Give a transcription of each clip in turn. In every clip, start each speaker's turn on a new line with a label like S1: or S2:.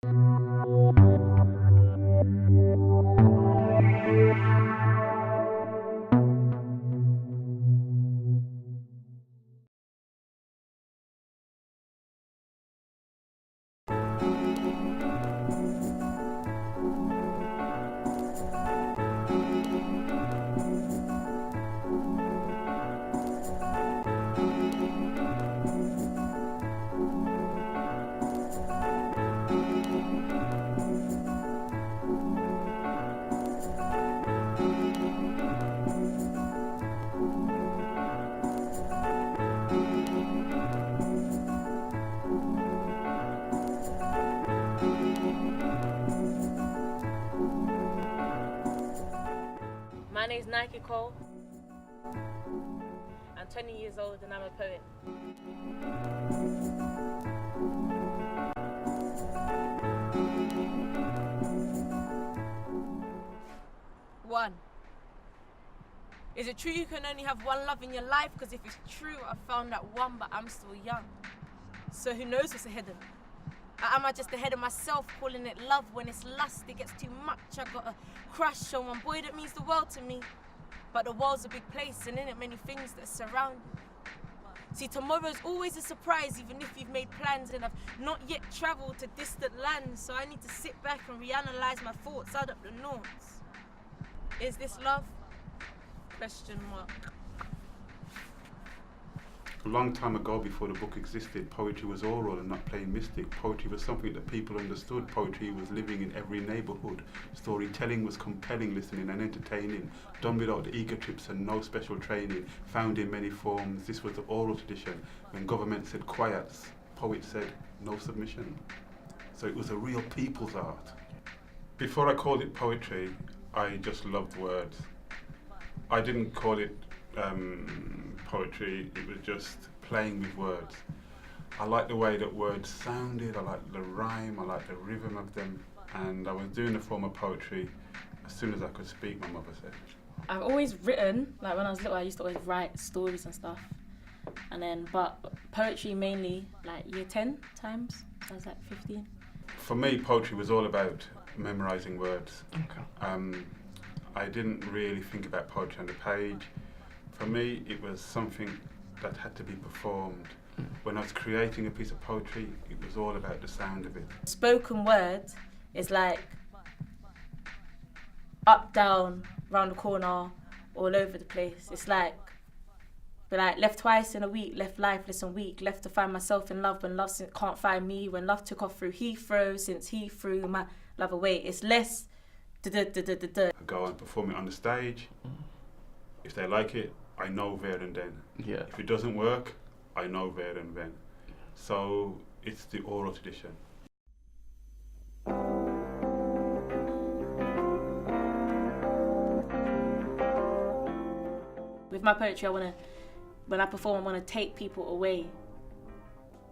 S1: My name's Nikeyy Cole. I'm 20 years old and I'm a poet. One. Is it true you can only have one love in your life? Because if it's true, I found that one, but I'm still young. So who knows what's ahead of me? Am I just ahead of myself, calling it love when it's lust? It gets too much. I got a crush on one boy that means the world to me. But the world's a big place, and in it many things that surround me. See, tomorrow's always a surprise, even if you've made plans, and I've not yet travelled to distant lands. So I need to sit back and reanalyze my thoughts, add up the notes. Is this love? Question mark.
S2: A long time ago, before the book existed, poetry was oral and not plain mystic. Poetry was something that people understood. Poetry was living in every neighbourhood. Storytelling was compelling listening and entertaining, done without the ego trips and no special training, found in many forms. This was the oral tradition. When government said quiets, poets said no submission. So it was a real people's art. Before I called it poetry, I just loved words. I didn't call it poetry, it was just playing with words. I like the way that words sounded, I like the rhyme, I like the rhythm of them, and I was doing a form of poetry as soon as I could speak, my mother said.
S3: I've always written, like when I was little I used to always write stories and stuff, and then, but poetry mainly like year 10 times, so I was like 15.
S2: For me, poetry was all about memorising words.
S4: Okay.
S2: I didn't really think about poetry on the page. For me, it was something that had to be performed. When I was creating a piece of poetry, it was all about the sound of it.
S3: Spoken word is like up, down, round the corner, all over the place. It's like, but like left twice in a week, left lifeless and weak, left to find myself in love when love can't find me, when love took off through Heathrow, since he threw my love away. It's less I
S2: go and perform it on the stage. If they like it, I know there and then.
S4: Yeah.
S2: If it doesn't work, I know there and then. So it's the oral tradition.
S3: With my poetry, when I perform, I want to take people away.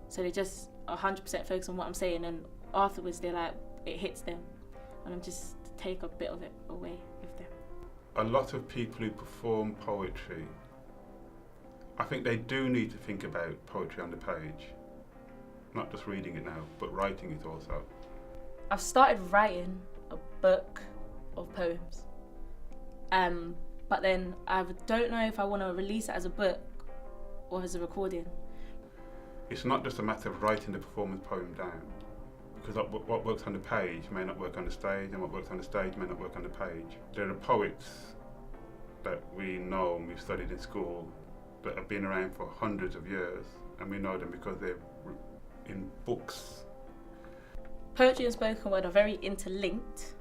S3: So they just 100% focus on what I'm saying, and afterwards they're like, it hits them. And I'm just to take a bit of it away with them.
S2: A lot of people who perform poetry, I think they do need to think about poetry on the page. Not just reading it now, but writing it also.
S3: I've started writing a book of poems. But then I don't know if I want to release it as a book or as a recording.
S2: It's not just a matter of writing the performance poem down, because what works on the page may not work on the stage, and what works on the stage may not work on the page. There are poets that we know and we've studied in school that have been around for hundreds of years, and we know them because they're in books.
S3: Poetry and spoken word are very interlinked.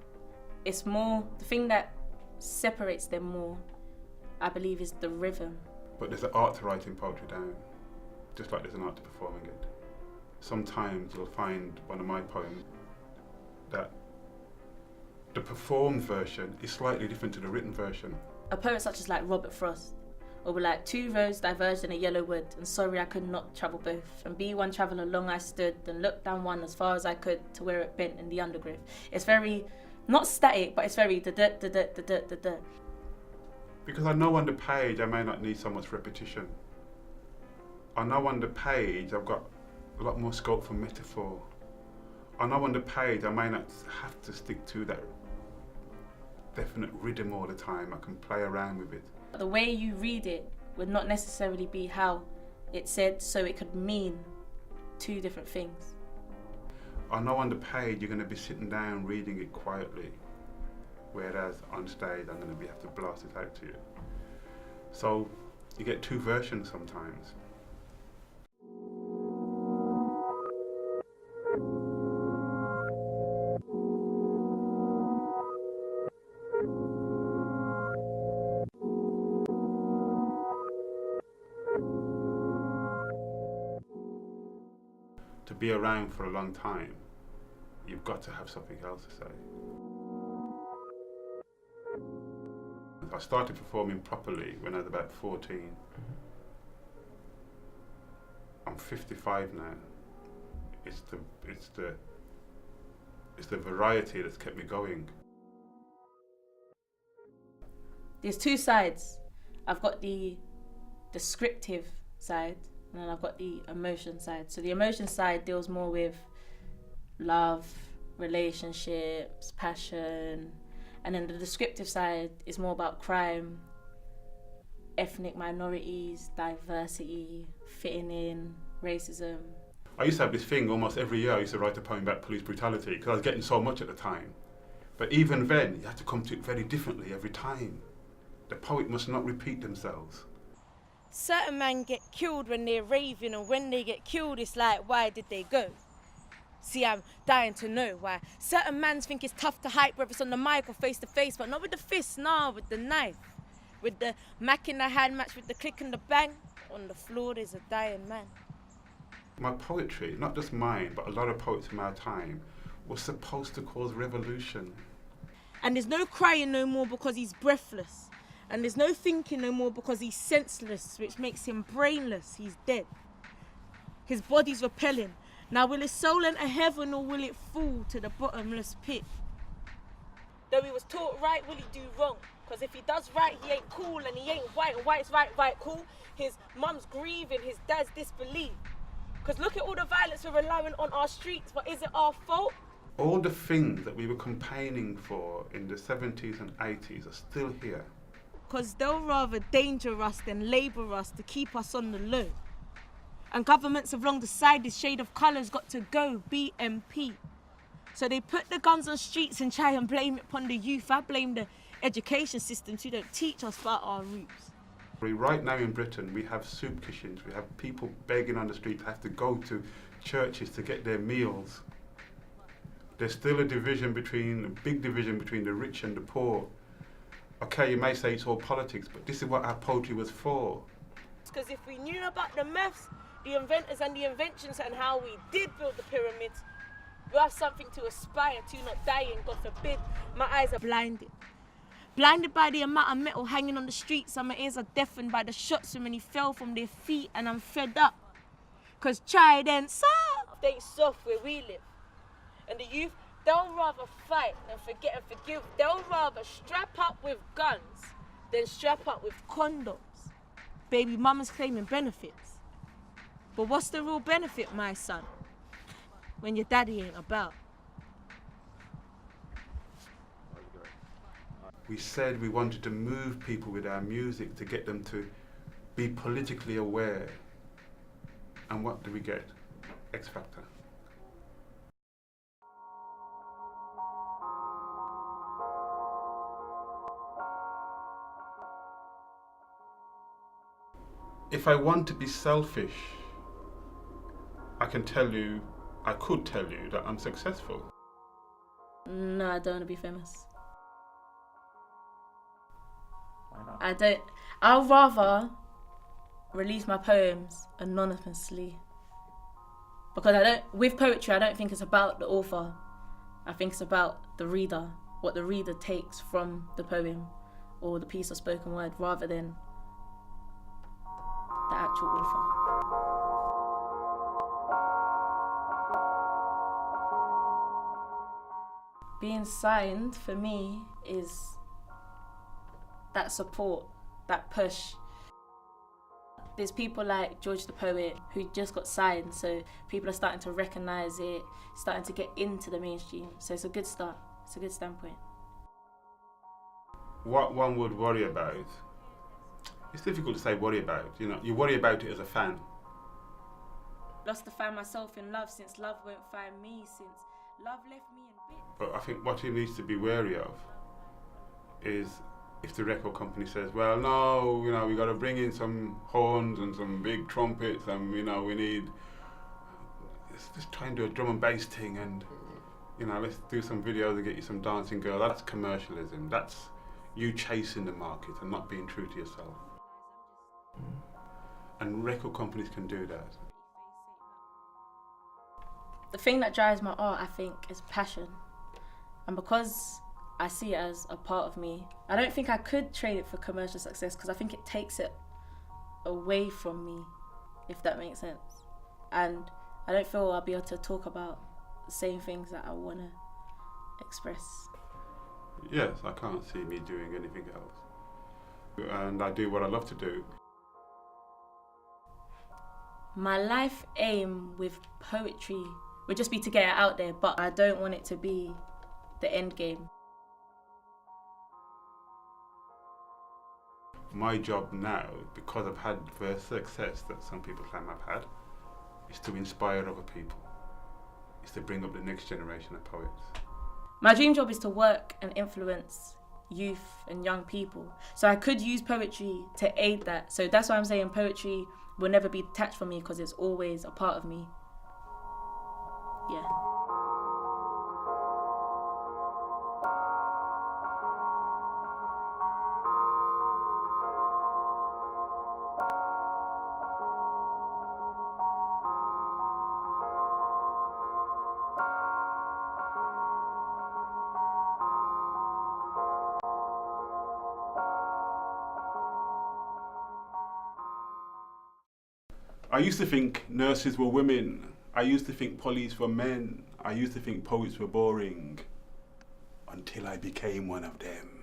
S3: It's more, the thing that separates them more, I believe, is the rhythm.
S2: But there's an art to writing poetry down, just like there's an art to performing it. Sometimes you'll find one of my poems that the performed version is slightly different to the written version.
S3: A poet such as like Robert Frost, or be like, 2 roads diverged in a yellow wood, and sorry I could not travel both. And be one traveller long I stood, then looked down one as far as I could to where it bent in the undergrowth. It's very, not static, but it's very da-da-da-da-da-da-da-da.
S2: Because I know on the page I may not need so much repetition. I know on the page I've got a lot more scope for metaphor. I know on the page I may not have to stick to that definite rhythm all the time. I can play around with it.
S3: The way you read it would not necessarily be how it said, so it could mean two different things.
S2: I know on the page you're going to be sitting down reading it quietly, whereas on stage I'm going to have to blast it out to you. So you get two versions sometimes. To be around for a long time, you've got to have something else to say. I started performing properly when I was about 14. I'm 55 now. It's the variety that's kept me going.
S3: There's two sides. I've got the descriptive side, and then I've got the emotion side. So the emotion side deals more with love, relationships, passion, and then the descriptive side is more about crime, ethnic minorities, diversity, fitting in, racism.
S2: I used to have this thing almost every year. I used to write a poem about police brutality because I was getting so much at the time. But even then, you have to come to it very differently every time. The poet must not repeat themselves.
S1: Certain men get killed when they're raving, and when they get killed, it's like, why did they go? See, I'm dying to know why. Certain mans think it's tough to hype, whether it's on the mic or face to face, but not with the fist, nah, with the knife. With the mac in the hand match, with the click and the bang. On the floor, there's a dying man.
S2: My poetry, not just mine, but a lot of poets from our time, was supposed to cause revolution.
S1: And there's no crying no more because he's breathless. And there's no thinking no more because he's senseless, which makes him brainless. He's dead. His body's repelling. Now will his soul enter heaven, or will it fall to the bottomless pit? Though he was taught right, will he do wrong? Because if he does right, he ain't cool, and he ain't white, and white's right, cool. His mum's grieving, his dad's disbelief. Because look at all the violence we're allowing on our streets, but is it our fault?
S2: All the things that we were campaigning for in the 70s and 80s are still here.
S1: Because they'll rather danger us than labour us to keep us on the low. And governments have long decided shade of colour's got to go, BMP. So they put the guns on streets and try and blame it upon the youth. I blame the education systems who don't teach us about our roots.
S2: Right now in Britain, we have soup kitchens. We have people begging on the street, have to go to churches to get their meals. There's still a big division between the rich and the poor. Okay, you may say it's all politics, but this is what our poetry was for.
S1: Because if we knew about the maths, the inventors and the inventions and how we did build the pyramids, we have something to aspire to, not dying, God forbid. My eyes are blinded. Blinded by the amount of metal hanging on the streets, and my ears are deafened by the shots when he fell from their feet, and I'm fed up. Because tried and soft ain't soft where we live. And the youth, they'll rather fight than forget and forgive. They'll rather strap up with guns than strap up with condoms. Baby mama's claiming benefits. But what's the real benefit, my son, when your daddy ain't about?
S2: We said we wanted to move people with our music to get them to be politically aware. And what do we get? X Factor. If I want to be selfish, I could tell you that I'm successful.
S3: No, I don't want to be famous.
S4: Why not?
S3: I don't. I'll rather release my poems anonymously. Because with poetry, I don't think it's about the author. I think it's about the reader, what the reader takes from the poem or the piece of spoken word, rather than the actual author. Being signed for me is that support, that push. There's people like George the Poet who just got signed, so people are starting to recognise it, starting to get into the mainstream. So it's a good start. It's a good standpoint.
S2: What one would worry about, it's difficult to say worry about, you know, you worry about it as a fan.
S3: Lost to find myself in love since love won't find me, since love left me in bits.
S2: But I think what he needs to be wary of is if the record company says, well, no, you know, we got to bring in some horns and some big trumpets and, you know, we need, let's just try and do a drum and bass thing and, you know, let's do some videos and get you some dancing girls. That's commercialism. That's you chasing the market and not being true to yourself. And record companies can do that.
S3: The thing that drives my art, I think, is passion. And because I see it as a part of me, I don't think I could trade it for commercial success because I think it takes it away from me, if that makes sense. And I don't feel I'll be able to talk about the same things that I want to express.
S2: Yes, I can't see me doing anything else. And I do what I love to do.
S3: My life aim with poetry would just be to get it out there, but I don't want it to be the end game.
S2: My job now, because I've had the success that some people claim I've had, is to inspire other people. Is to bring up the next generation of poets.
S3: My dream job is to work and influence youth and young people. So I could use poetry to aid that. So that's why I'm saying poetry will never be detached from me because it's always a part of me. Yeah.
S2: I used to think nurses were women. I used to think police were men. I used to think poets were boring. Until I became one of them.